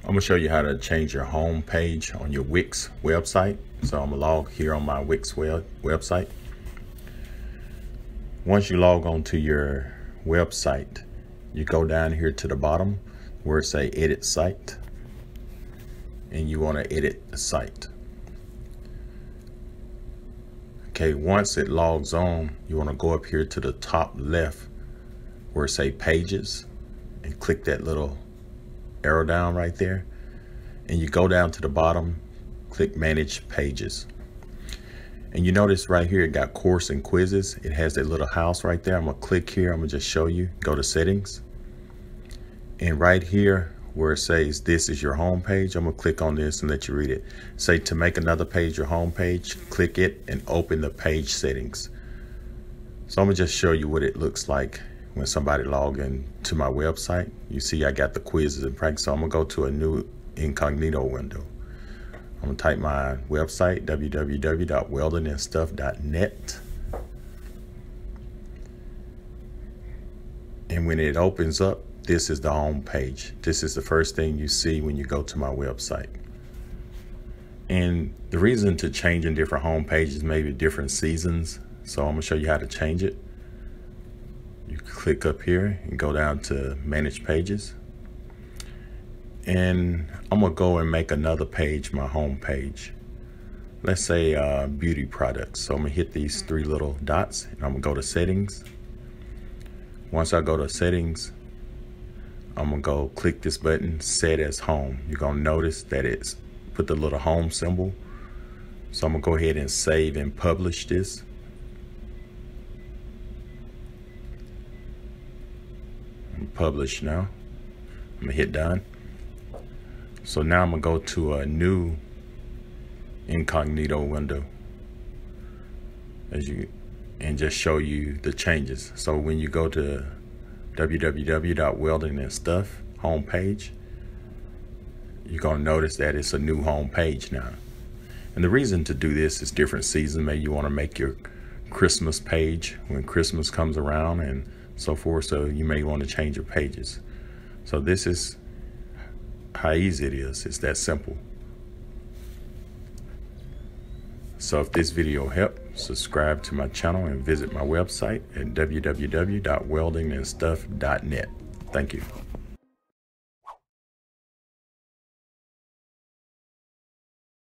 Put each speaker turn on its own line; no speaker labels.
I'm gonna show you how to change your home page on your Wix website. So I'm gonna log here on my Wix website. Once you log on to your website, you go down here to the bottom where it say edit site, and you want to edit the site. Okay, once it logs on, you want to go up here to the top left where it say pages and click that little arrow down right there, and you go down to the bottom, click manage pages, and you notice right here it got course and quizzes. It has that little house right there. I'm gonna click here. I'm gonna just show you. Go to settings, and right here where it says this is your home page, I'm gonna click on this and let you read it. Say to make another page your home page, click it and open the page settings. So I'm gonna just show you what it looks like when somebody log in to my website. You see I got the quizzes and practice. So I'm gonna go to a new incognito window. I'm gonna type my website, www.weldingandstuff.net. And when it opens up, this is the home page. This is the first thing you see when you go to my website. And the reason to changing different home pages, maybe different seasons. So I'm gonna show you how to change it. You click up here and go down to manage pages. And I'm gonna go and make another page my home page. Let's say beauty products. So I'm gonna hit these three little dots and I'm gonna go to settings. Once I go to settings, I'm gonna go click this button, set as home. You're gonna notice that it's put the little home symbol. So I'm gonna go ahead and save and publish this. I'm published now. I'm gonna hit done. So now I'm gonna go to a new incognito window and just show you the changes. So when you go to www.weldingandstuff homepage, you're gonna notice that it's a new home page now. And the reason to do this is different seasons. Maybe you want to make your Christmas page when Christmas comes around and so forth. So you may want to change your pages. So this is how easy it is. It's that simple. So if this video helped, subscribe to my channel and visit my website at www.weldingandstuff.net. Thank you.